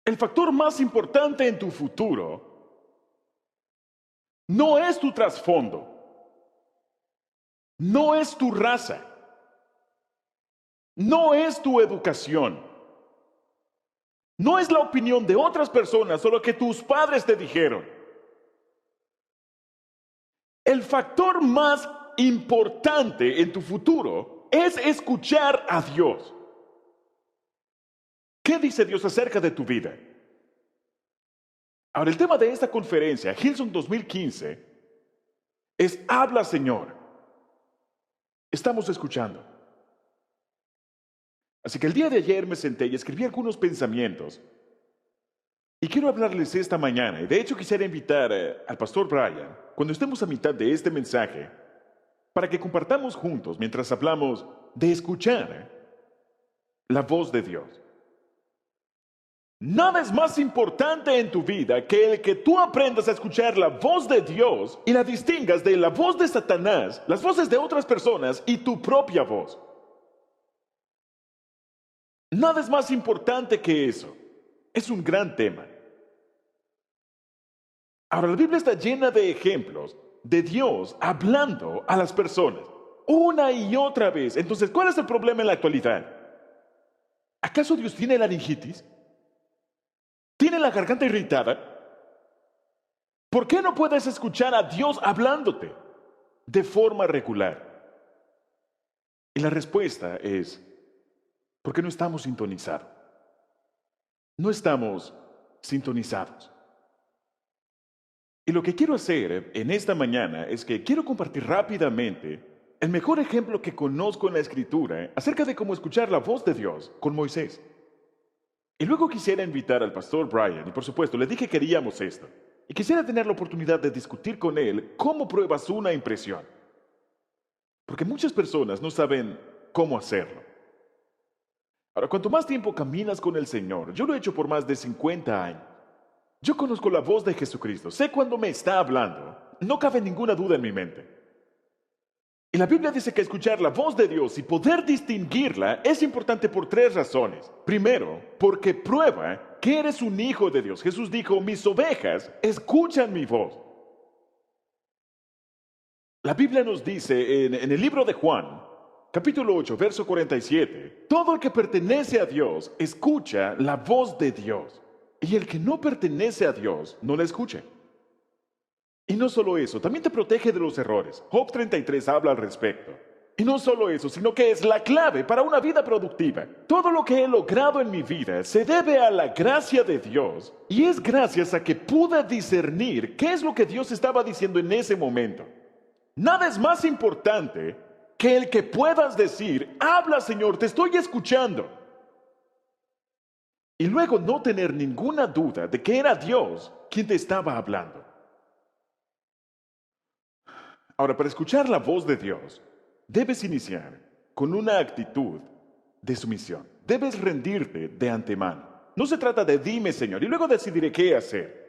El factor más importante en tu futuro no es tu trasfondo, no es tu raza, no es tu educación, no es la opinión de otras personas o lo que tus padres te dijeron. El factor más importante en tu futuro es escuchar a Dios. ¿Qué dice Dios acerca de tu vida? Ahora, el tema de esta conferencia, Hillsong 2015, es Habla, Señor. Estamos escuchando. Así que el día de ayer me senté y escribí algunos pensamientos. Y quiero hablarles esta mañana. Y de hecho quisiera invitar al pastor Brian, cuando estemos a mitad de este mensaje, para que compartamos juntos mientras hablamos de escuchar la voz de Dios. Nada es más importante en tu vida que el que tú aprendas a escuchar la voz de Dios y la distingas de la voz de Satanás, las voces de otras personas y tu propia voz. Nada es más importante que eso. Es un gran tema. Ahora, la Biblia está llena de ejemplos de Dios hablando a las personas una y otra vez. Entonces, ¿cuál es el problema en la actualidad? ¿Acaso Dios tiene laringitis? ¿Tiene la garganta irritada? ¿Por qué no puedes escuchar a Dios hablándote de forma regular? Y la respuesta es, porque no estamos sintonizados. No estamos sintonizados. Y lo que quiero hacer en esta mañana es que quiero compartir rápidamente el mejor ejemplo que conozco en la Escritura acerca de cómo escuchar la voz de Dios con Moisés. Y luego quisiera invitar al pastor Brian, y por supuesto le dije que queríamos esto, y quisiera tener la oportunidad de discutir con él cómo pruebas una impresión. Porque muchas personas no saben cómo hacerlo. Ahora, cuanto más tiempo caminas con el Señor, yo lo he hecho por más de 50 años. Yo conozco la voz de Jesucristo, sé cuándo me está hablando, no cabe ninguna duda en mi mente. Y la Biblia dice que escuchar la voz de Dios y poder distinguirla es importante por 3 razones. Primero, porque prueba que eres un hijo de Dios. Jesús dijo, mis ovejas escuchan mi voz. La Biblia nos dice en el libro de Juan, capítulo 8, verso 47, todo el que pertenece a Dios escucha la voz de Dios. Y el que no pertenece a Dios no la escucha. Y no solo eso, también te protege de los errores. Job 33 habla al respecto. Y no solo eso, sino que es la clave para una vida productiva. Todo lo que he logrado en mi vida se debe a la gracia de Dios. Y es gracias a que pude discernir qué es lo que Dios estaba diciendo en ese momento. Nada es más importante que el que puedas decir, habla Señor, te estoy escuchando. Y luego no tener ninguna duda de que era Dios quien te estaba hablando. Ahora, para escuchar la voz de Dios, debes iniciar con una actitud de sumisión. Debes rendirte de antemano. No se trata de dime, Señor, y luego decidiré qué hacer.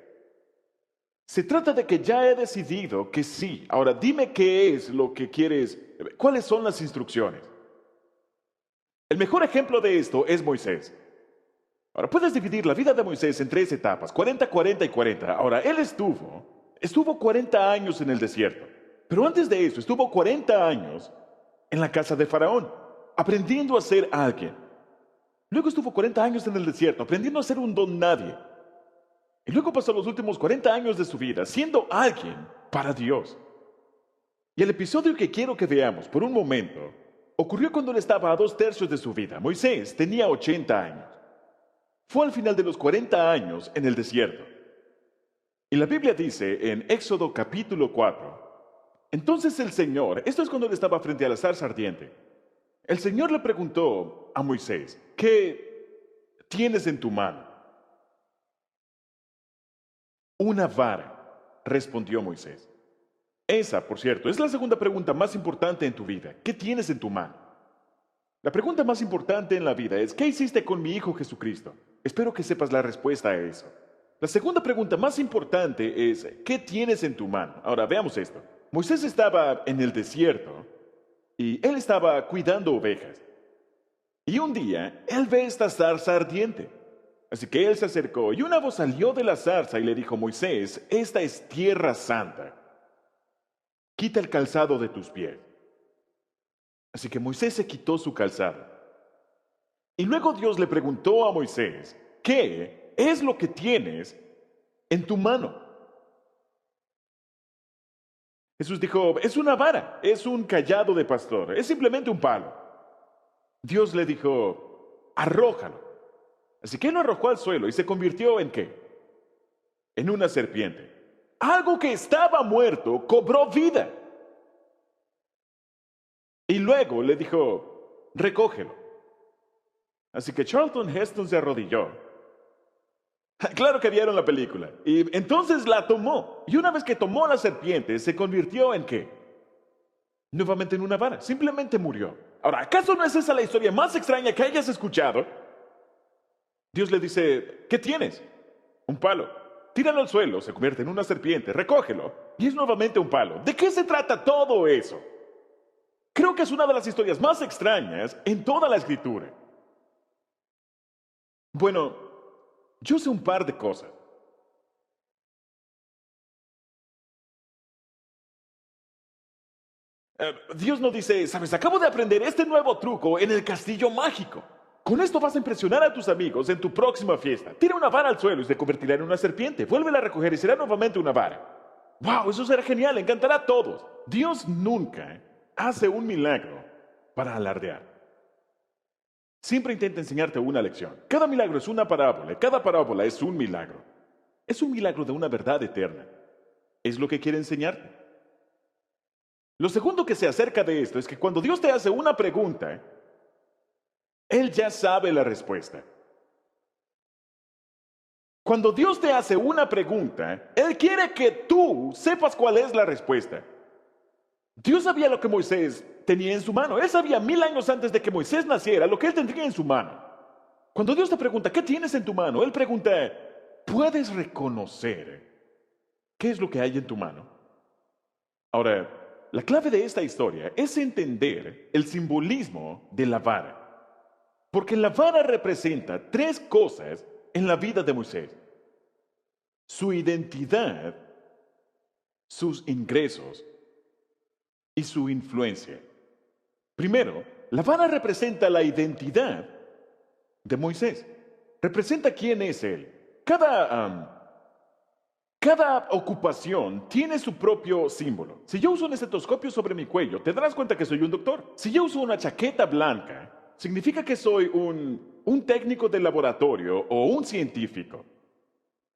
Se trata de que ya he decidido que sí. Ahora, dime qué es lo que quieres, cuáles son las instrucciones. El mejor ejemplo de esto es Moisés. Ahora, puedes dividir la vida de Moisés en 3 etapas, 40, 40 y 40. Ahora, él estuvo 40 años en el desierto. Pero antes de eso, estuvo 40 años en la casa de Faraón, aprendiendo a ser alguien. Luego estuvo 40 años en el desierto, aprendiendo a ser un don nadie. Y luego pasó los últimos 40 años de su vida siendo alguien para Dios. Y el episodio que quiero que veamos por un momento ocurrió cuando él estaba a 2/3 de su vida. Moisés tenía 80 años. Fue al final de los 40 años en el desierto. Y la Biblia dice en Éxodo capítulo 4, entonces el Señor, esto es cuando él estaba frente a la zarza ardiente, el Señor le preguntó a Moisés, ¿qué tienes en tu mano? Una vara, respondió Moisés. Esa, por cierto, es la segunda pregunta más importante en tu vida. ¿Qué tienes en tu mano? La pregunta más importante en la vida es, ¿qué hiciste con mi Hijo Jesucristo? Espero que sepas la respuesta a eso. La segunda pregunta más importante es, ¿qué tienes en tu mano? Ahora, veamos esto. Moisés estaba en el desierto y él estaba cuidando ovejas. Y un día, él ve esta zarza ardiente. Así que él se acercó y una voz salió de la zarza y le dijo: Moisés, esta es tierra santa. Quita el calzado de tus pies. Así que Moisés se quitó su calzado. Y luego Dios le preguntó a Moisés: ¿qué es lo que tienes en tu mano? Jesús dijo: es una vara, es un cayado de pastor, es simplemente un palo. Dios le dijo: arrójalo. Así que él lo arrojó al suelo y se convirtió ¿en qué? En una serpiente. Algo que estaba muerto cobró vida. Y luego le dijo: recógelo. Así que Charlton Heston se arrodilló. Claro que vieron la película. Y entonces la tomó. Y una vez que tomó la serpiente, se convirtió ¿en qué? Nuevamente en una vara. Simplemente murió. Ahora, ¿acaso no es esa la historia más extraña que hayas escuchado? Dios le dice: ¿qué tienes? Un palo. Tíralo al suelo, se convierte en una serpiente, recógelo, y es nuevamente un palo. ¿De qué se trata todo eso? Creo que es una de las historias más extrañas en toda la escritura. Bueno, yo sé un par de cosas. Dios no dice: sabes, acabo de aprender este nuevo truco en el castillo mágico. Con esto vas a impresionar a tus amigos en tu próxima fiesta. Tira una vara al suelo y se convertirá en una serpiente. Vuélvela a recoger y será nuevamente una vara. ¡Wow! Eso será genial, encantará a todos. Dios nunca hace un milagro para alardear. Siempre intenta enseñarte una lección. Cada milagro es una parábola, cada parábola es un milagro. Es un milagro de una verdad eterna. Es lo que quiere enseñarte. Lo segundo que se acerca de esto es que cuando Dios te hace una pregunta, Él ya sabe la respuesta. Cuando Dios te hace una pregunta, Él quiere que tú sepas cuál es la respuesta. Dios sabía lo que Moisés tenía en su mano. Él sabía 1000 años antes de que Moisés naciera lo que él tendría en su mano. Cuando Dios te pregunta: ¿qué tienes en tu mano? Él pregunta: ¿puedes reconocer qué es lo que hay en tu mano? Ahora, la clave de esta historia es entender el simbolismo de la vara. Porque la vara representa 3 cosas en la vida de Moisés: su identidad, sus ingresos y su influencia. Primero, la vara representa la identidad de Moisés. Representa quién es él. Cada ocupación tiene su propio símbolo. Si yo uso un estetoscopio sobre mi cuello, te darás cuenta que soy un doctor. Si yo uso una chaqueta blanca, significa que soy un técnico de laboratorio o un científico.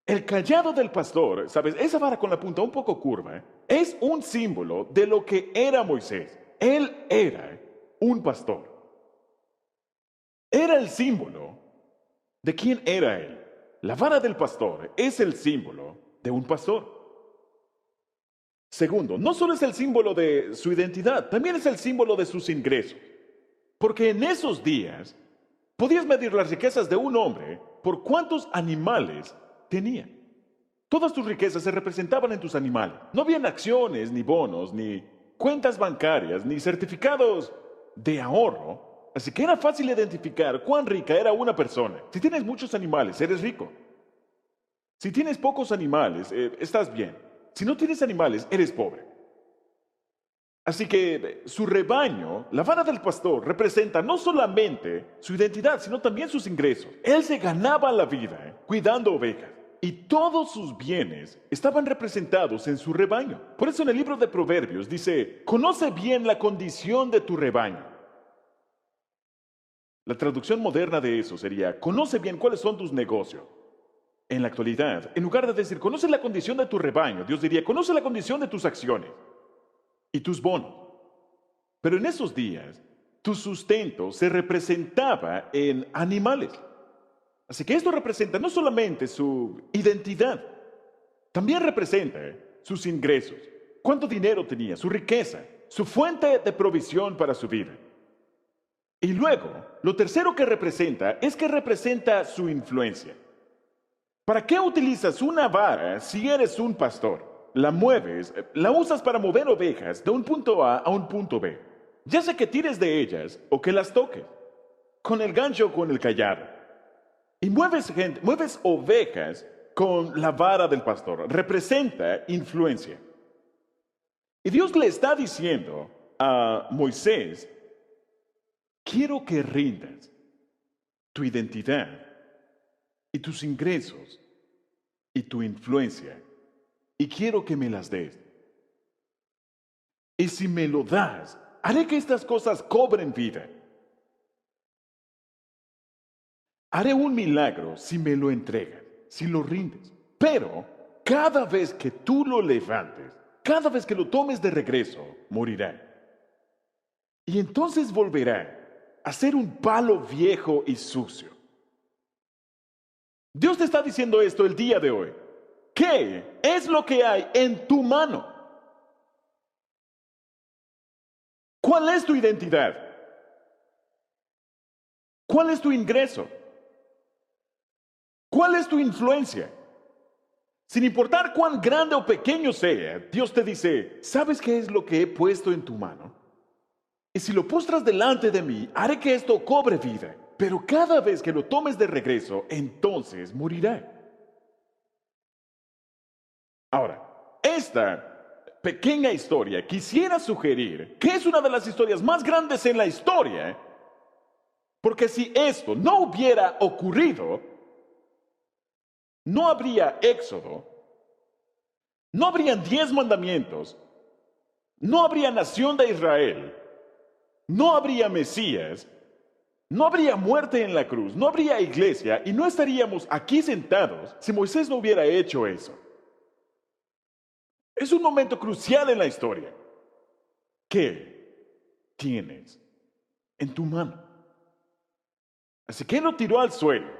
El cayado del pastor, ¿sabes? Esa vara con la punta un poco curva, es un símbolo de lo que era Moisés. Él era un pastor. Era el símbolo de quién era él. La vara del pastor es el símbolo de un pastor. Segundo, no solo es el símbolo de su identidad, también es el símbolo de sus ingresos. Porque en esos días podías medir las riquezas de un hombre por cuántos animales tenía. Todas tus riquezas se representaban en tus animales. No habían acciones, ni bonos, ni cuentas bancarias, ni certificados de ahorro. Así que era fácil identificar cuán rica era una persona. Si tienes muchos animales, eres rico. Si tienes pocos animales, estás bien. Si no tienes animales, eres pobre. Así que su rebaño, la vara del pastor, representa no solamente su identidad, sino también sus ingresos. Él se ganaba la vida cuidando ovejas. Y todos sus bienes estaban representados en su rebaño. Por eso en el libro de Proverbios dice: conoce bien la condición de tu rebaño. La traducción moderna de eso sería: conoce bien cuáles son tus negocios. En la actualidad, en lugar de decir conoce la condición de tu rebaño, Dios diría: conoce la condición de tus acciones y tus bonos. Pero en esos días, tu sustento se representaba en animales. Así que esto representa no solamente su identidad, también representa sus ingresos, cuánto dinero tenía, su riqueza, su fuente de provisión para su vida. Y luego, lo tercero que representa es que representa su influencia. ¿Para qué utilizas una vara si eres un pastor? La mueves, la usas para mover ovejas de un punto A un punto B. Ya sea que tires de ellas o que las toques, con el gancho o con el callado. Y mueves gente, mueves ovejas con la vara del pastor. Representa influencia. Y Dios le está diciendo a Moisés, quiero que rindas tu identidad y tus ingresos y tu influencia. Y quiero que me las des. Y si me lo das, haré que estas cosas cobren vida. Haré un milagro si me lo entregas, si lo rindes. Pero cada vez que tú lo levantes, cada vez que lo tomes de regreso, morirá. Y entonces volverá a ser un palo viejo y sucio. Dios te está diciendo esto el día de hoy. ¿Qué es lo que hay en tu mano? ¿Cuál es tu identidad? ¿Cuál es tu ingreso? ¿Cuál es tu influencia? Sin importar cuán grande o pequeño sea, Dios te dice, ¿sabes qué es lo que he puesto en tu mano? Y si lo postras delante de mí, haré que esto cobre vida. Pero cada vez que lo tomes de regreso, entonces morirá. Ahora, esta pequeña historia quisiera sugerir que es una de las historias más grandes en la historia, porque si esto no hubiera ocurrido, no habría Éxodo, no habrían 10 mandamientos, no habría nación de Israel, no habría Mesías, no habría muerte en la cruz, no habría iglesia y no estaríamos aquí sentados si Moisés no hubiera hecho eso. Es un momento crucial en la historia. ¿Qué tienes en tu mano? Así que él lo tiró al suelo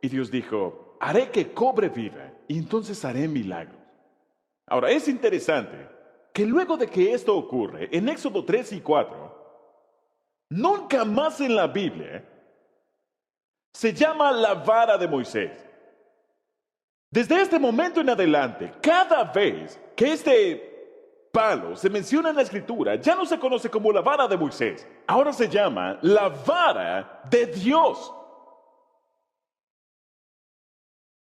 y Dios dijo, haré que cobre vida y entonces haré milagros. Ahora, es interesante que luego de que esto ocurre, en Éxodo 3 y 4, nunca más en la Biblia se llama la vara de Moisés. Desde este momento en adelante, cada vez que este palo se menciona en la Escritura, ya no se conoce como la vara de Moisés, ahora se llama la vara de Dios.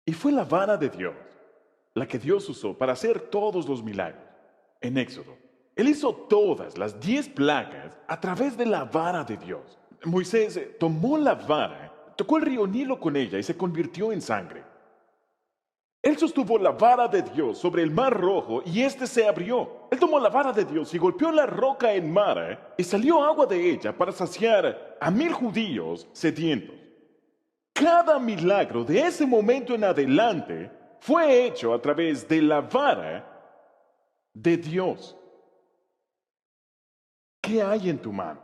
Y fue la vara de Dios la que Dios usó para hacer todos los milagros en Éxodo. Él hizo todas las 10 plagas a través de la vara de Dios. Moisés tomó la vara, tocó el río Nilo con ella y se convirtió en sangre. Él sostuvo la vara de Dios sobre el mar rojo y éste se abrió. Él tomó la vara de Dios y golpeó la roca en mar y salió agua de ella para saciar a 1000 judíos sedientos. Cada milagro de ese momento en adelante fue hecho a través de la vara de Dios. ¿Qué hay en tu mano?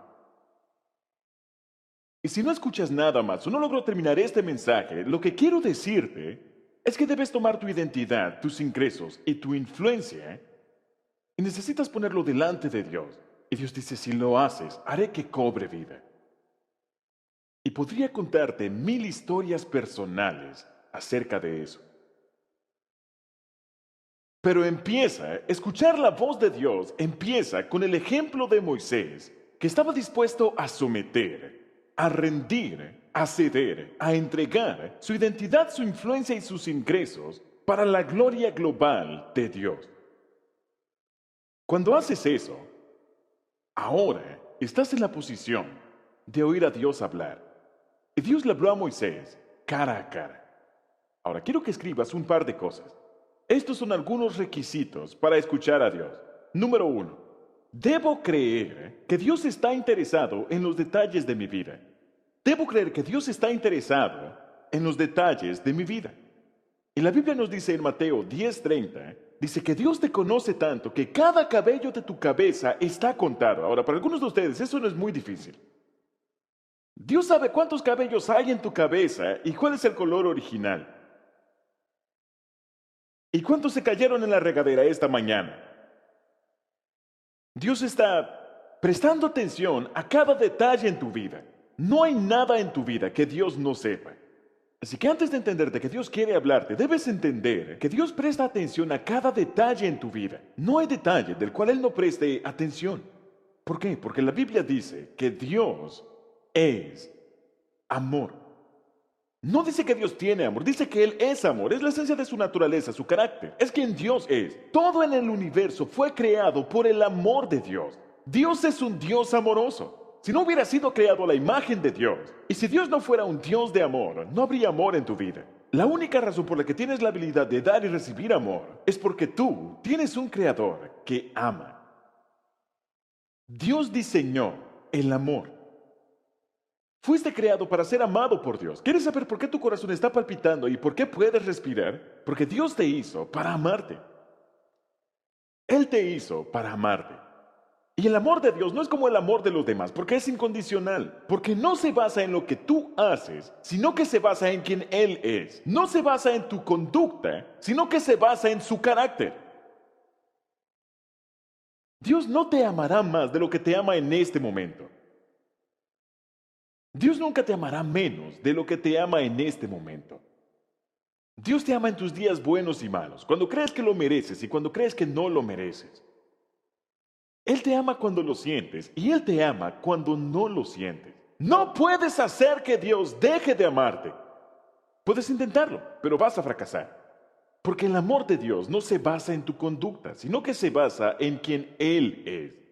Y si no escuchas nada más o no logro terminar este mensaje, lo que quiero decirte es que debes tomar tu identidad, tus ingresos y tu influencia y necesitas ponerlo delante de Dios. Y Dios dice, si lo haces, haré que cobre vida. Y podría contarte 1000 historias personales acerca de eso. Pero escuchar la voz de Dios empieza con el ejemplo de Moisés, que estaba dispuesto a someter, a rendir, a ceder, a entregar su identidad, su influencia y sus ingresos para la gloria global de Dios. Cuando haces eso, ahora estás en la posición de oír a Dios hablar. Y Dios le habló a Moisés cara a cara. Ahora quiero que escribas un par de cosas. Estos son algunos requisitos para escuchar a Dios. Número 1. Debo creer que Dios está interesado en los detalles de mi vida. Debo creer que Dios está interesado en los detalles de mi vida. Y la Biblia nos dice en Mateo 10:30, dice que Dios te conoce tanto que cada cabello de tu cabeza está contado. Ahora, para algunos de ustedes eso no es muy difícil. Dios sabe cuántos cabellos hay en tu cabeza y cuál es el color original. ¿Y cuántos se cayeron en la regadera esta mañana? Dios está prestando atención a cada detalle en tu vida. No hay nada en tu vida que Dios no sepa. Así que antes de entenderte que Dios quiere hablarte, debes entender que Dios presta atención a cada detalle en tu vida. No hay detalle del cual Él no preste atención. ¿Por qué? Porque la Biblia dice que Dios es amor. No dice que Dios tiene amor, dice que Él es amor, es la esencia de su naturaleza, su carácter. Es quien Dios es. Todo en el universo fue creado por el amor de Dios. Dios es un Dios amoroso. Si no hubiera sido creado a la imagen de Dios, y si Dios no fuera un Dios de amor, no habría amor en tu vida. La única razón por la que tienes la habilidad de dar y recibir amor es porque tú tienes un creador que ama. Dios diseñó el amor. Fuiste creado para ser amado por Dios. ¿Quieres saber por qué tu corazón está palpitando y por qué puedes respirar? Porque Dios te hizo para amarte. Él te hizo para amarte. Y el amor de Dios no es como el amor de los demás, porque es incondicional, porque no se basa en lo que tú haces, sino que se basa en quien Él es. No se basa en tu conducta, sino que se basa en su carácter. Dios no te amará más de lo que te ama en este momento. Dios nunca te amará menos de lo que te ama en este momento. Dios te ama en tus días buenos y malos, cuando crees que lo mereces y cuando crees que no lo mereces. Él te ama cuando lo sientes y Él te ama cuando no lo sientes. No puedes hacer que Dios deje de amarte. Puedes intentarlo, pero vas a fracasar. Porque el amor de Dios no se basa en tu conducta, sino que se basa en quien Él es.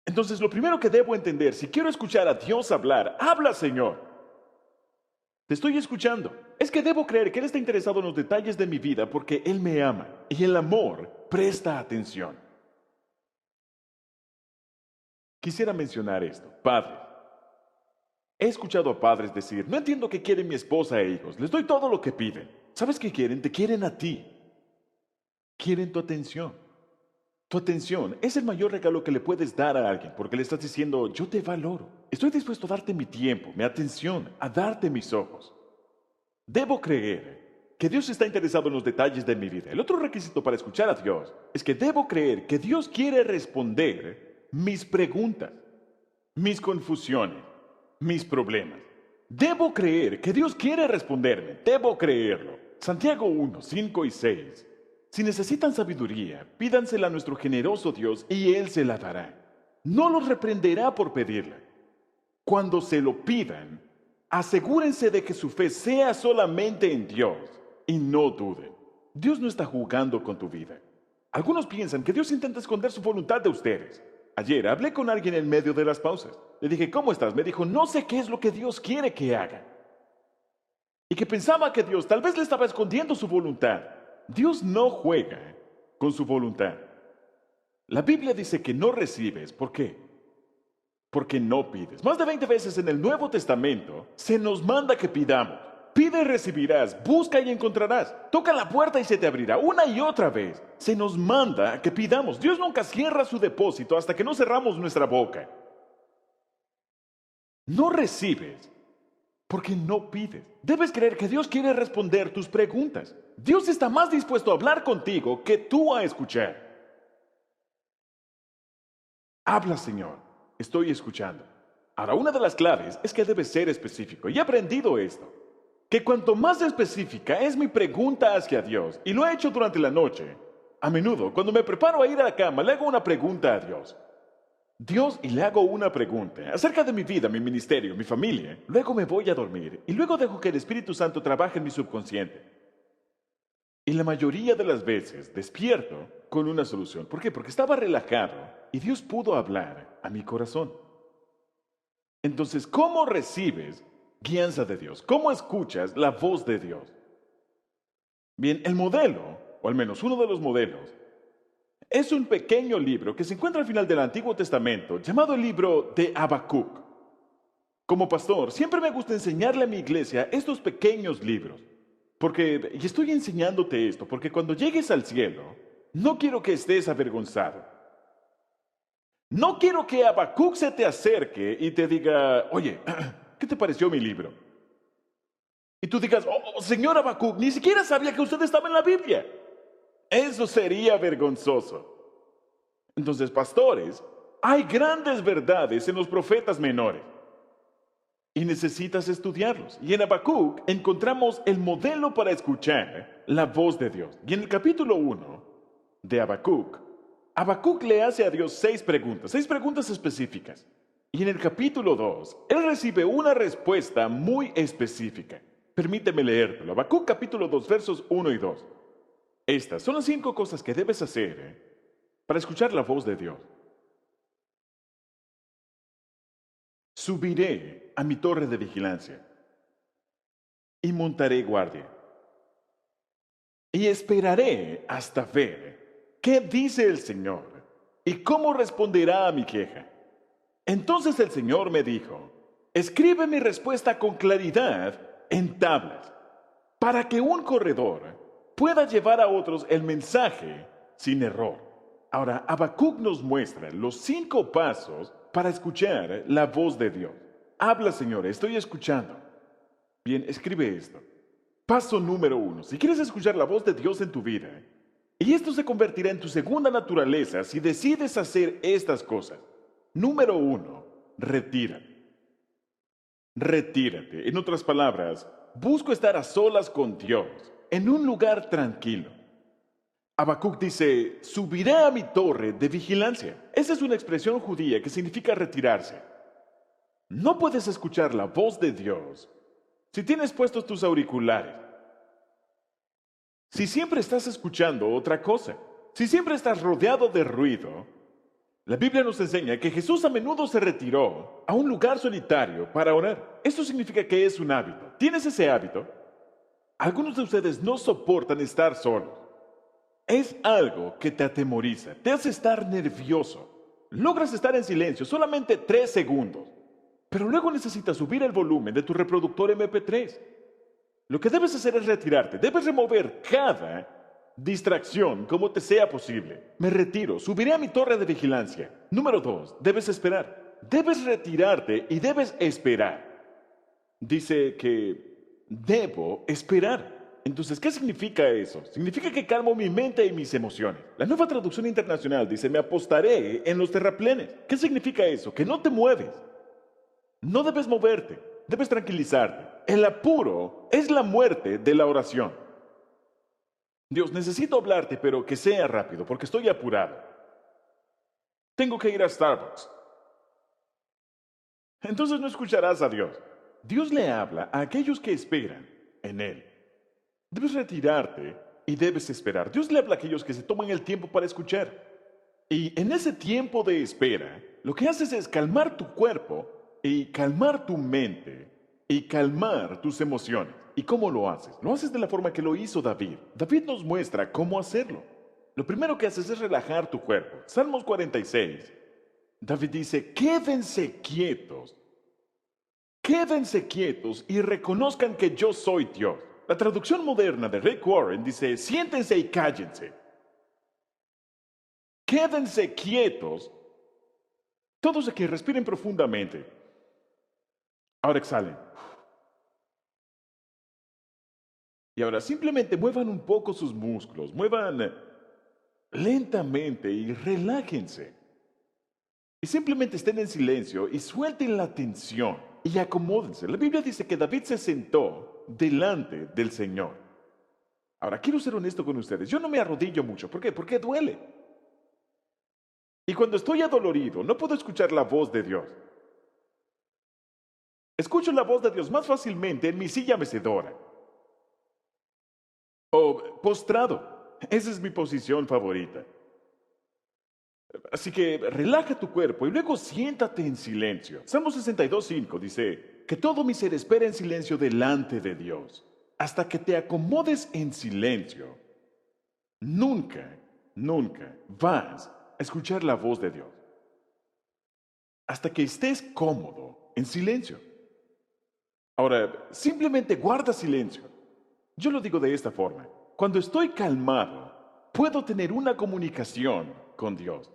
Entonces, lo primero que debo entender, si quiero escuchar a Dios hablar, habla, Señor. Te estoy escuchando. Es que debo creer que Él está interesado en los detalles de mi vida porque Él me ama. Y el amor presta atención. Quisiera mencionar esto. Padres. He escuchado a padres decir, no entiendo qué quiere mi esposa e hijos. Les doy todo lo que piden. ¿Sabes qué quieren? Te quieren a ti. Quieren tu atención. Tu atención es el mayor regalo que le puedes dar a alguien porque le estás diciendo, yo te valoro. Estoy dispuesto a darte mi tiempo, mi atención, a darte mis ojos. Debo creer que Dios está interesado en los detalles de mi vida. El otro requisito para escuchar a Dios es que debo creer que Dios quiere responder mis preguntas, mis confusiones, mis problemas. Debo creer que Dios quiere responderme. Debo creerlo. Santiago 1, 5 y 6. Si necesitan sabiduría, pídansela a nuestro generoso Dios y Él se la dará. No los reprenderá por pedirla. Cuando se lo pidan, asegúrense de que su fe sea solamente en Dios y no duden. Dios no está jugando con tu vida. Algunos piensan que Dios intenta esconder su voluntad de ustedes. Ayer hablé con alguien en medio de las pausas. Le dije, ¿cómo estás? Me dijo, no sé qué es lo que Dios quiere que haga. Y que pensaba que Dios tal vez le estaba escondiendo su voluntad. Dios no juega con su voluntad. La Biblia dice que no recibes. ¿Por qué? Porque no pides. Más de 20 veces en el Nuevo Testamento se nos manda que pidamos. Pide y recibirás, busca y encontrarás. Toca la puerta y se te abrirá. Una y otra vez se nos manda que pidamos. Dios nunca cierra su depósito hasta que no cerramos nuestra boca. No recibes porque no pides. Debes creer que Dios quiere responder tus preguntas. Dios está más dispuesto a hablar contigo que tú a escuchar. Habla, Señor. Estoy escuchando. Ahora, una de las claves es que debes ser específico. Y he aprendido esto. Que cuanto más específica es mi pregunta hacia Dios, y lo he hecho durante la noche, a menudo, cuando me preparo a ir a la cama, le hago una pregunta a Dios. Y le hago una pregunta acerca de mi vida, mi ministerio, mi familia. Luego me voy a dormir y luego dejo que el Espíritu Santo trabaje en mi subconsciente. Y la mayoría de las veces despierto con una solución. ¿Por qué? Porque estaba relajado y Dios pudo hablar a mi corazón. Entonces, ¿cómo recibes guianza de Dios? ¿Cómo escuchas la voz de Dios? Bien, el modelo, o al menos uno de los modelos, es un pequeño libro que se encuentra al final del Antiguo Testamento, llamado el libro de Habacuc. Como pastor, siempre me gusta enseñarle a mi iglesia estos pequeños libros. Y estoy enseñándote esto, porque cuando llegues al cielo, no quiero que estés avergonzado. No quiero que Habacuc se te acerque y te diga, oye, ¿qué te pareció mi libro? Y tú digas, oh, señor Habacuc, ni siquiera sabía que usted estaba en la Biblia. Eso sería vergonzoso. Entonces, pastores, hay grandes verdades en los profetas menores. Y necesitas estudiarlos. Y en Habacuc encontramos el modelo para escuchar la voz de Dios. Y en el capítulo 1 de Habacuc, Habacuc le hace a Dios 6 preguntas específicas. Y en el capítulo 2, él recibe una respuesta muy específica. Permíteme leértelo. Habacuc capítulo 2, versos 1 y 2. Estas son las 5 cosas que debes hacer para escuchar la voz de Dios. Subiré a mi torre de vigilancia y montaré guardia. Y esperaré hasta ver qué dice el Señor y cómo responderá a mi queja. Entonces el Señor me dijo, escribe mi respuesta con claridad en tablas, para que un corredor pueda llevar a otros el mensaje sin error. Ahora, Habacuc nos muestra los 5 pasos para escuchar la voz de Dios. Habla, Señor, estoy escuchando. Bien, escribe esto. Paso número 1. Si quieres escuchar la voz de Dios en tu vida, y esto se convertirá en tu segunda naturaleza si decides hacer estas cosas. Número 1. Retírate. Retírate. En otras palabras, busco estar a solas con Dios, en un lugar tranquilo. Habacuc dice, subiré a mi torre de vigilancia. Esa es una expresión judía que significa retirarse. No puedes escuchar la voz de Dios si tienes puestos tus auriculares. Si siempre estás escuchando otra cosa, si siempre estás rodeado de ruido, la Biblia nos enseña que Jesús a menudo se retiró a un lugar solitario para orar. Esto significa que es un hábito. ¿Tienes ese hábito? Algunos de ustedes no soportan estar solos. Es algo que te atemoriza, te hace estar nervioso. Logras estar en silencio solamente 3 segundos, pero luego necesitas subir el volumen de tu reproductor MP3. Lo que debes hacer es retirarte. Debes remover cada distracción como te sea posible. Me retiro, subiré a mi torre de vigilancia. Número 2, debes esperar. Debes retirarte y debes esperar. Dice que debo esperar. Entonces, ¿qué significa eso? Significa que calmo mi mente y mis emociones. La Nueva Traducción Internacional dice, me apostaré en los terraplenes. ¿Qué significa eso? Que no te mueves. No debes moverte, debes tranquilizarte. El apuro es la muerte de la oración. Dios, necesito hablarte, pero que sea rápido, porque estoy apurado. Tengo que ir a Starbucks. Entonces no escucharás a Dios. Dios le habla a aquellos que esperan en Él. Debes retirarte y debes esperar. Dios le habla a aquellos que se toman el tiempo para escuchar. Y en ese tiempo de espera, lo que haces es calmar tu cuerpo y calmar tu mente y calmar tus emociones. ¿Y cómo lo haces? Lo haces de la forma que lo hizo David. David nos muestra cómo hacerlo. Lo primero que haces es relajar tu cuerpo. Salmos 46. David dice, quédense quietos y reconozcan que yo soy Dios. La traducción moderna de Rick Warren dice, siéntense y cállense. Quédense quietos. Todos aquí respiren profundamente. Ahora exhalen. Y ahora simplemente muevan un poco sus músculos, muevan lentamente y relájense. Y simplemente estén en silencio y suelten la tensión y acomódense. La Biblia dice que David se sentó delante del Señor. Ahora, quiero ser honesto con ustedes. Yo no me arrodillo mucho. ¿Por qué? Porque duele. Y cuando estoy adolorido, no puedo escuchar la voz de Dios. Escucho la voz de Dios más fácilmente en mi silla mecedora. O postrado. Esa es mi posición favorita. Así que relaja tu cuerpo y luego siéntate en silencio. Salmo 62:5 dice, que todo mi ser espera en silencio delante de Dios. Hasta que te acomodes en silencio, nunca vas a escuchar la voz de Dios. Hasta que estés cómodo en silencio. Ahora, simplemente guarda silencio. Yo lo digo de esta forma. Cuando estoy calmado, puedo tener una comunicación con Dios.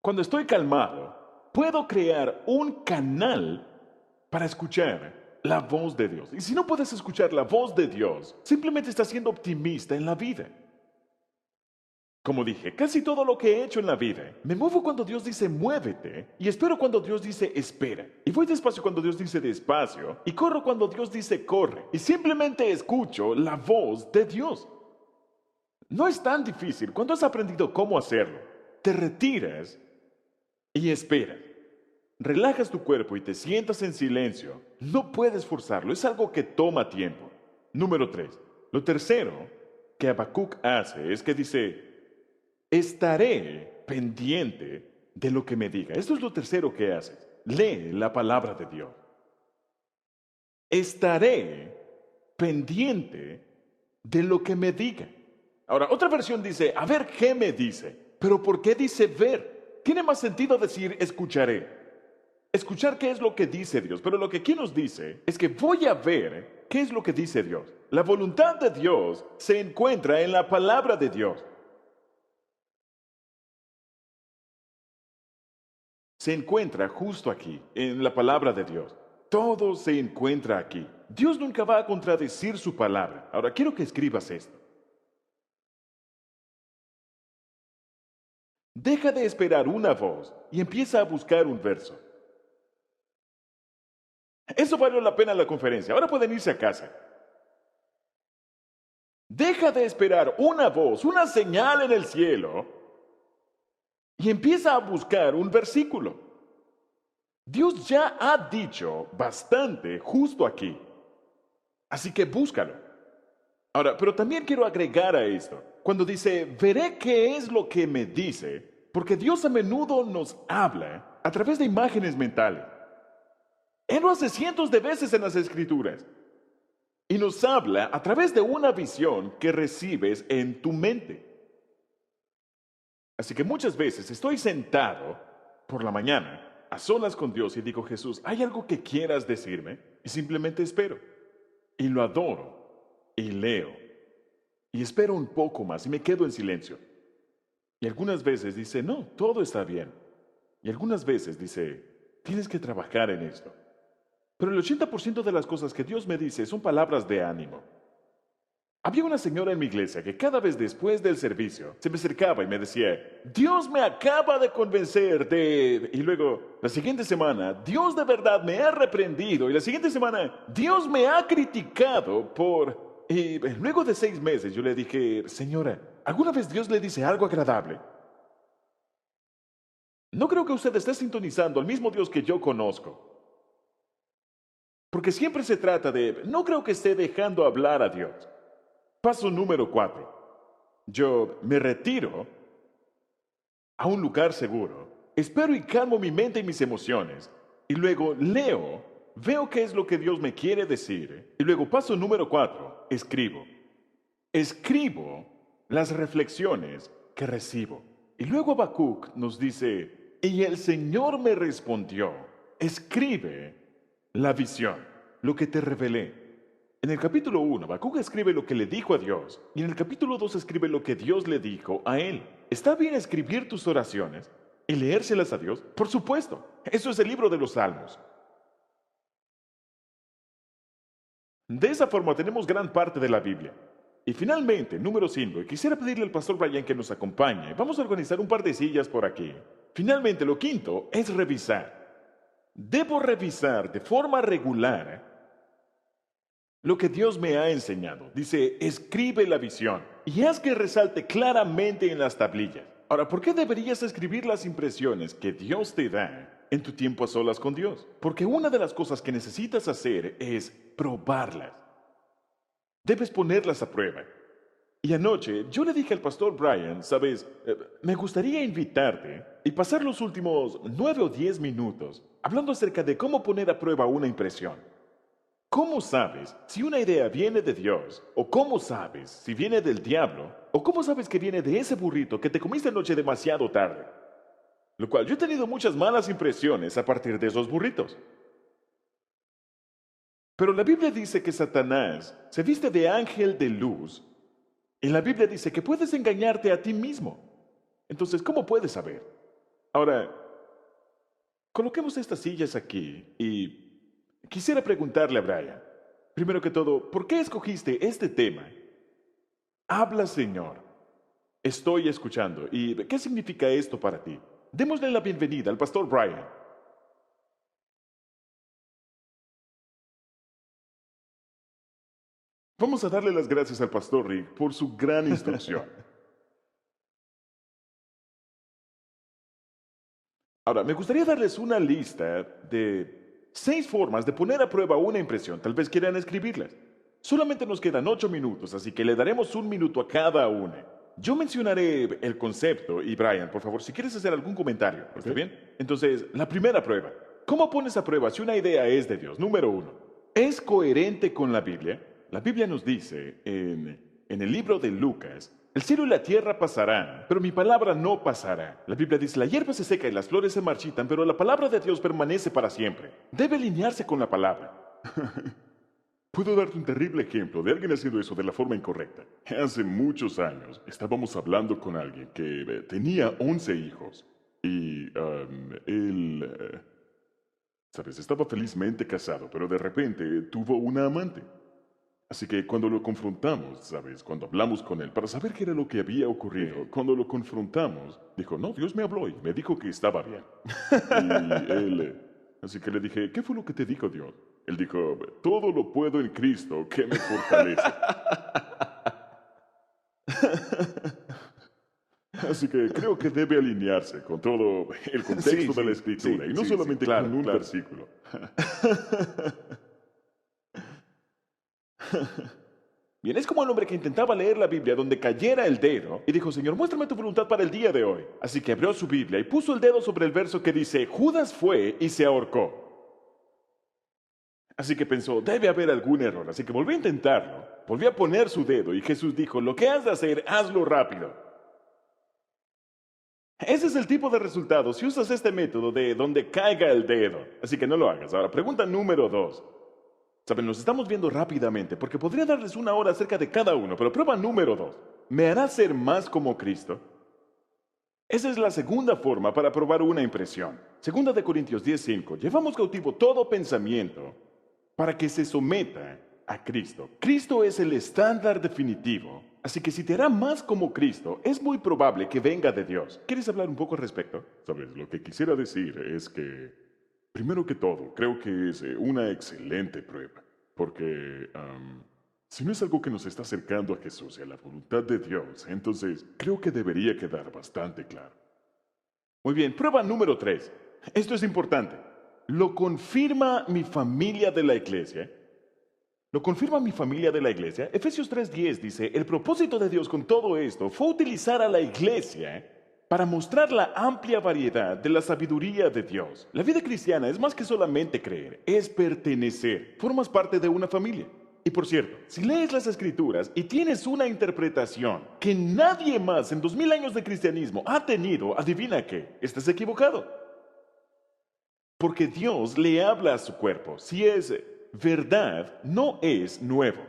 Cuando estoy calmado, puedo crear un canal para escuchar la voz de Dios. Y si no puedes escuchar la voz de Dios, simplemente estás siendo optimista en la vida. Como dije, casi todo lo que he hecho en la vida, me muevo cuando Dios dice muévete y espero cuando Dios dice espera. Y voy despacio cuando Dios dice despacio y corro cuando Dios dice corre. Y simplemente escucho la voz de Dios. No es tan difícil cuando has aprendido cómo hacerlo. Te retiras y esperas. relajas tu cuerpo y te sientas en silencio, no puedes forzarlo, es algo que toma tiempo. Número 3. Lo tercero que Habacuc hace es que dice, estaré pendiente de lo que me diga. Esto es lo tercero que haces. Lee la palabra de Dios. Estaré pendiente de lo que me diga. Ahora, otra versión dice, a ver qué me dice. Pero ¿por qué dice ver? Tiene más sentido decir escucharé. Escuchar qué es lo que dice Dios. Pero lo que aquí nos dice es que voy a ver qué es lo que dice Dios. La voluntad de Dios se encuentra en la palabra de Dios. Se encuentra justo aquí, en la palabra de Dios. Todo se encuentra aquí. Dios nunca va a contradecir su palabra. Ahora quiero que escribas esto. Deja de esperar una voz y empieza a buscar un verso. Eso valió la pena la conferencia. Ahora pueden irse a casa. Deja de esperar una voz, una señal en el cielo y empieza a buscar un versículo. Dios ya ha dicho bastante justo aquí. Así que búscalo. Ahora, pero también quiero agregar a esto. Cuando dice, veré qué es lo que me dice, porque Dios a menudo nos habla a través de imágenes mentales. Él lo hace cientos de veces en las Escrituras. Y nos habla a través de una visión que recibes en tu mente. Así que muchas veces estoy sentado por la mañana a solas con Dios y digo, Jesús, ¿hay algo que quieras decirme? Y simplemente espero. Y lo adoro. Y leo. Y espero un poco más y me quedo en silencio. Y algunas veces dice, no, todo está bien. Y algunas veces dice, tienes que trabajar en esto. Pero el 80% de las cosas que Dios me dice son palabras de ánimo. Había una señora en mi iglesia que cada vez después del servicio se me acercaba y me decía, Dios me acaba de convencer de... Y luego, la siguiente semana, Dios de verdad me ha reprendido. Y la siguiente semana, Dios me ha criticado por... Y luego de 6 meses yo le dije, señora, ¿alguna vez Dios le dice algo agradable? No creo que usted esté sintonizando al mismo Dios que yo conozco. Porque siempre se trata de, no creo que esté dejando hablar a Dios. Paso número 4. Yo me retiro a un lugar seguro, espero y calmo mi mente y mis emociones, y luego leo, veo qué es lo que Dios me quiere decir, y luego paso número 4, escribo. Escribo las reflexiones que recibo. Y luego Habacuc nos dice, y el Señor me respondió, escribe la visión, lo que te revelé. En el capítulo 1, Habacuc escribe lo que le dijo a Dios, y en el capítulo 2 escribe lo que Dios le dijo a él. ¿Está bien escribir tus oraciones y leérselas a Dios? Por supuesto, eso es el libro de los Salmos. De esa forma tenemos gran parte de la Biblia. Y finalmente, número 5, y quisiera pedirle al pastor Brian que nos acompañe. Vamos a organizar un par de sillas por aquí. Finalmente, lo quinto es revisar. Debo revisar de forma regular lo que Dios me ha enseñado. Dice, escribe la visión y haz que resalte claramente en las tablillas. Ahora, ¿por qué deberías escribir las impresiones que Dios te da en tu tiempo a solas con Dios? Porque una de las cosas que necesitas hacer es probarlas. Debes ponerlas a prueba. Y anoche yo le dije al pastor Brian, sabes, me gustaría invitarte y pasar los últimos 9 o 10 minutos hablando acerca de cómo poner a prueba una impresión. ¿Cómo sabes si una idea viene de Dios? ¿O cómo sabes si viene del diablo? ¿O cómo sabes que viene de ese burrito que te comiste anoche demasiado tarde? Lo cual yo he tenido muchas malas impresiones a partir de esos burritos. Pero la Biblia dice que Satanás se viste de ángel de luz y la Biblia dice que puedes engañarte a ti mismo. Entonces, ¿cómo puedes saber? Ahora, coloquemos estas sillas aquí y quisiera preguntarle a Brian, primero que todo, ¿por qué escogiste este tema? Habla, Señor. Estoy escuchando. ¿Y qué significa esto para ti? Démosle la bienvenida al pastor Brian. Vamos a darle las gracias al pastor Rick por su gran instrucción. Ahora, me gustaría darles una lista de 6 formas de poner a prueba una impresión. Tal vez quieran escribirlas. Solamente nos quedan 8 minutos, así que le daremos 1 minuto a cada una. Yo mencionaré el concepto y Brian, por favor, si quieres hacer algún comentario, ¿está bien? Entonces, la primera prueba. ¿Cómo pones a prueba si una idea es de Dios? Número 1. ¿Es coherente con la Biblia? La Biblia nos dice en el libro de Lucas, el cielo y la tierra pasarán, pero mi palabra no pasará. La Biblia dice, la hierba se seca y las flores se marchitan, pero la palabra de Dios permanece para siempre. Debe alinearse con la palabra. Puedo darte un terrible ejemplo de alguien haciendo eso de la forma incorrecta. Hace muchos años estábamos hablando con alguien que tenía 11 hijos y él, sabes, estaba felizmente casado, pero de repente tuvo una amante. Así que cuando lo confrontamos, ¿sabes? Cuando hablamos con él para saber qué era lo que había ocurrido, cuando lo confrontamos, dijo, no, Dios me habló y me dijo que estaba bien. Y él, así que le dije, ¿qué fue lo que te dijo Dios? Él dijo, todo lo puedo en Cristo que me fortalece. Así que creo que debe alinearse con todo el contexto de la Escritura y no solamente con un versículo. Bien, es como el hombre que intentaba leer la Biblia donde cayera el dedo y dijo, Señor, muéstrame tu voluntad para el día de hoy. Así que abrió su Biblia y puso el dedo sobre el verso que dice, Judas fue y se ahorcó. Así que pensó, debe haber algún error. Así que volvió a intentarlo, volvió a poner su dedo y Jesús dijo, lo que has de hacer, hazlo rápido. Ese es el tipo de resultado si usas este método de donde caiga el dedo. Así que no lo hagas. Ahora, pregunta número 2. Saben, nos estamos viendo rápidamente porque podría darles 1 hora acerca de cada uno, pero prueba número 2. ¿Me hará ser más como Cristo? Esa es la segunda forma para probar una impresión. Segunda de Corintios 10:5. Llevamos cautivo todo pensamiento para que se someta a Cristo. Cristo es el estándar definitivo. Así que si te hará más como Cristo, es muy probable que venga de Dios. ¿Quieres hablar un poco al respecto? Sabes, lo que quisiera decir es que primero que todo, creo que es una excelente prueba, porque si no es algo que nos está acercando a Jesús y a la voluntad de Dios, entonces creo que debería quedar bastante claro. Muy bien, prueba número 3. Esto es importante. ¿Lo confirma mi familia de la iglesia? ¿Lo confirma mi familia de la iglesia? Efesios 3:10 dice, el propósito de Dios con todo esto fue utilizar a la iglesia para mostrar la amplia variedad de la sabiduría de Dios. La vida cristiana es más que solamente creer, es pertenecer. Formas parte de una familia. Y por cierto, si lees las Escrituras y tienes una interpretación que nadie más en 2000 años de cristianismo ha tenido, adivina qué, estás equivocado. Porque Dios le habla a su cuerpo. Si es verdad, no es nuevo.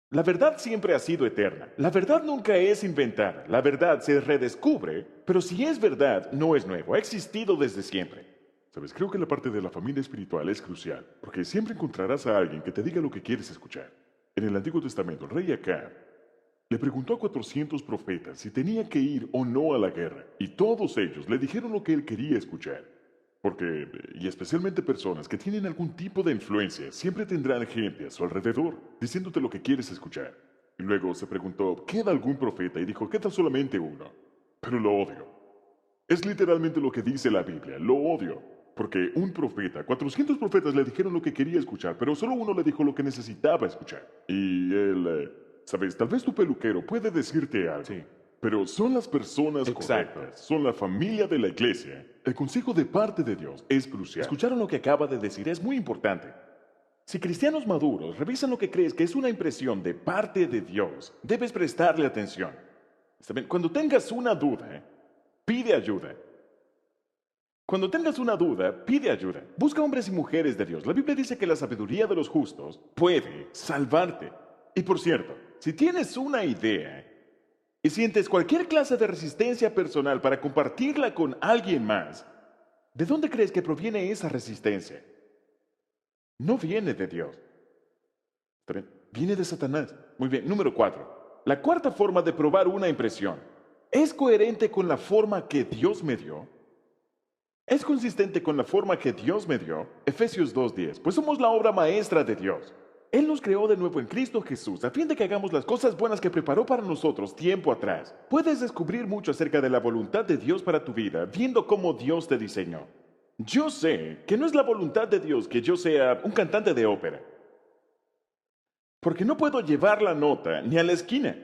La verdad siempre ha sido eterna. La verdad nunca es inventada. La verdad se redescubre, pero si es verdad, no es nuevo. Ha existido desde siempre. Sabes, creo que la parte de la familia espiritual es crucial, porque siempre encontrarás a alguien que te diga lo que quieres escuchar. En el Antiguo Testamento, el rey Acab le preguntó a 400 profetas si tenía que ir o no a la guerra, y todos ellos le dijeron lo que él quería escuchar. Porque, y especialmente personas que tienen algún tipo de influencia, siempre tendrán gente a su alrededor, diciéndote lo que quieres escuchar. Y luego se preguntó, ¿queda algún profeta? Y dijo, queda solamente uno. Pero lo odio. Es literalmente lo que dice la Biblia, lo odio. Porque un profeta, 400 profetas le dijeron lo que quería escuchar, pero solo uno le dijo lo que necesitaba escuchar. Y él, sabes, tal vez tu peluquero puede decirte algo. Sí. Pero son las personas correctas, son la familia de la iglesia. El consejo de parte de Dios es crucial. ¿Escucharon lo que acaba de decir? Es muy importante. Si cristianos maduros revisan lo que crees que es una impresión de parte de Dios, debes prestarle atención. ¿Está bien? Cuando tengas una duda, pide ayuda. Cuando tengas una duda, pide ayuda. Busca hombres y mujeres de Dios. La Biblia dice que la sabiduría de los justos puede salvarte. Y por cierto, si tienes una idea y sientes cualquier clase de resistencia personal para compartirla con alguien más, ¿de dónde crees que proviene esa resistencia? No viene de Dios. Viene de Satanás. Muy bien, número 4. La cuarta forma de probar una impresión. ¿Es coherente con la forma que Dios me dio? ¿Es consistente con la forma que Dios me dio? Efesios 2:10. Pues somos la obra maestra de Dios. Él nos creó de nuevo en Cristo Jesús, a fin de que hagamos las cosas buenas que preparó para nosotros tiempo atrás. Puedes descubrir mucho acerca de la voluntad de Dios para tu vida, viendo cómo Dios te diseñó. Yo sé que no es la voluntad de Dios que yo sea un cantante de ópera, porque no puedo llevar la nota ni a la esquina.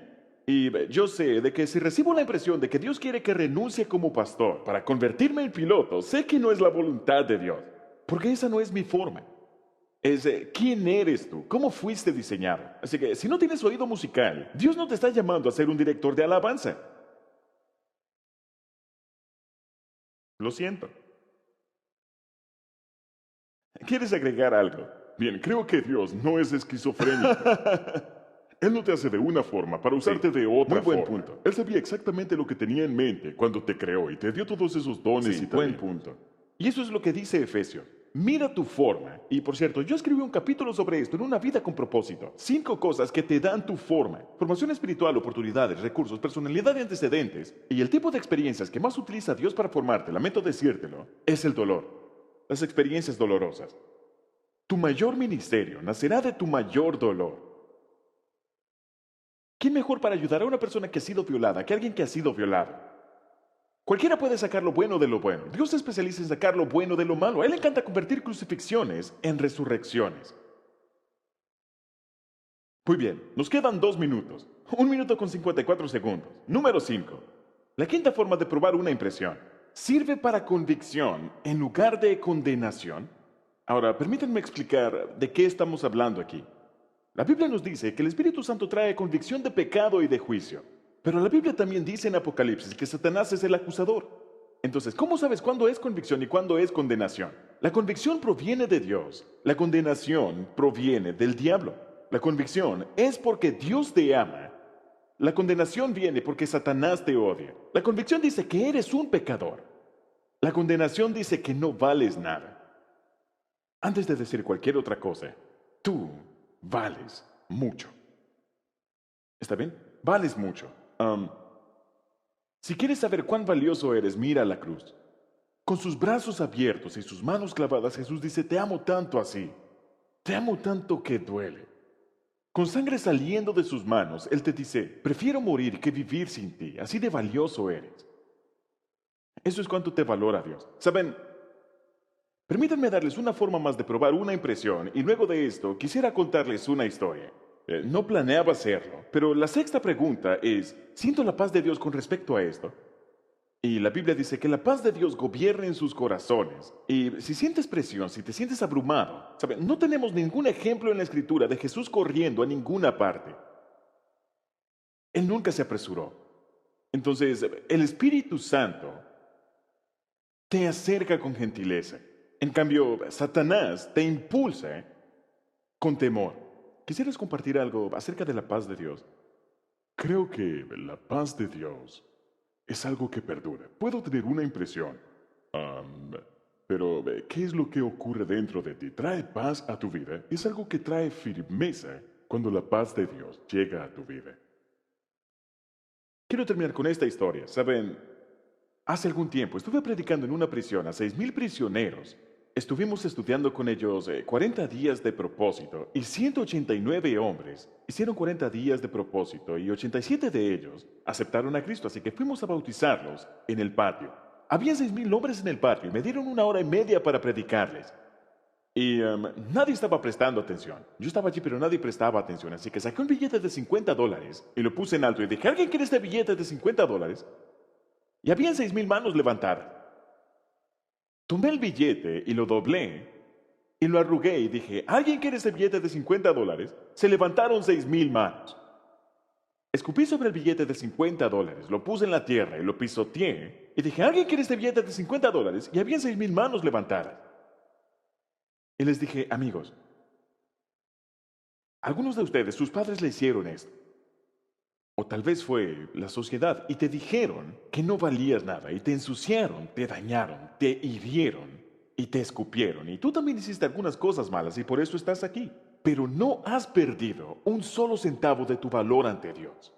Y yo sé de que si recibo la impresión de que Dios quiere que renuncie como pastor para convertirme en piloto, sé que no es la voluntad de Dios, porque esa no es mi forma. Es quién eres tú, cómo fuiste diseñado. Así que si no tienes oído musical, Dios no te está llamando a ser un director de alabanza. Lo siento. ¿Quieres agregar algo? Bien, creo que Dios no es esquizofrénico. Él no te hace de una forma para usarte de otra forma. Muy buen punto. Él sabía exactamente lo que tenía en mente cuando te creó y te dio todos esos dones y buen punto. Y eso es lo que dice Efesios. Mira tu forma. Y por cierto, yo escribí un capítulo sobre esto en Una vida con propósito. 5 cosas que te dan tu forma. Formación espiritual, oportunidades, recursos, personalidad y antecedentes. Y el tipo de experiencias que más utiliza Dios para formarte, lamento decírtelo, es el dolor. Las experiencias dolorosas. Tu mayor ministerio nacerá de tu mayor dolor. ¿Quién mejor para ayudar a una persona que ha sido violada que alguien que ha sido violado? Cualquiera puede sacar lo bueno de lo bueno. Dios se especializa en sacar lo bueno de lo malo. A Él le encanta convertir crucifixiones en resurrecciones. Muy bien, nos quedan 2 minutos. 1 minuto con 54 segundos. Número 5. La quinta forma de probar una impresión. Sirve para convicción en lugar de condenación. Ahora, permítanme explicar de qué estamos hablando aquí. La Biblia nos dice que el Espíritu Santo trae convicción de pecado y de juicio. Pero la Biblia también dice en Apocalipsis que Satanás es el acusador. Entonces, ¿cómo sabes cuándo es convicción y cuándo es condenación? La convicción proviene de Dios. La condenación proviene del diablo. La convicción es porque Dios te ama. La condenación viene porque Satanás te odia. La convicción dice que eres un pecador. La condenación dice que no vales nada. Antes de decir cualquier otra cosa, tú vales mucho. ¿Está bien? Vales mucho. Si quieres saber cuán valioso eres, mira a la cruz. Con sus brazos abiertos y sus manos clavadas, Jesús dice, te amo tanto así. Te amo tanto que duele. Con sangre saliendo de sus manos, Él te dice, prefiero morir que vivir sin ti. Así de valioso eres. Eso es cuánto te valora Dios. ¿Saben? Permítanme darles una forma más de probar una impresión y luego de esto quisiera contarles una historia. No planeaba hacerlo, pero la sexta pregunta es, ¿siento la paz de Dios con respecto a esto? Y la Biblia dice que la paz de Dios gobierna en sus corazones. Y si sientes presión, si te sientes abrumado, ¿saben? No tenemos ningún ejemplo en la Escritura de Jesús corriendo a ninguna parte. Él nunca se apresuró. Entonces, el Espíritu Santo te acerca con gentileza. En cambio, Satanás te impulsa con temor. ¿Quisieras compartir algo acerca de la paz de Dios? Creo que la paz de Dios es algo que perdura. Puedo tener una impresión. Pero, ¿qué es lo que ocurre dentro de ti? ¿Trae paz a tu vida? Es algo que trae firmeza cuando la paz de Dios llega a tu vida. Quiero terminar con esta historia. Saben, hace algún tiempo estuve predicando en una prisión a 6,000 prisioneros. Estuvimos estudiando con ellos 40 días de propósito y 189 hombres hicieron 40 días de propósito y 87 de ellos aceptaron a Cristo, así que fuimos a bautizarlos en el patio. Había 6,000 hombres en el patio y me dieron 1 hora y media para predicarles. Y nadie estaba prestando atención. Yo estaba allí, pero nadie prestaba atención, así que saqué un billete de $50 y lo puse en alto y dije, ¿alguien quiere este billete de $50? Y habían 6,000 manos levantadas. Tomé el billete y lo doblé y lo arrugué y dije, ¿alguien quiere ese billete de $50? Se levantaron 6,000 manos. Escupí sobre el billete de $50, lo puse en la tierra y lo pisoteé y dije, ¿alguien quiere este billete de $50? Y habían 6,000 manos levantadas. Y les dije, amigos, algunos de ustedes, sus padres le hicieron esto. O tal vez fue la sociedad y te dijeron que no valías nada y te ensuciaron, te dañaron, te hirieron y te escupieron. Y tú también hiciste algunas cosas malas y por eso estás aquí. Pero no has perdido un solo centavo de tu valor ante Dios.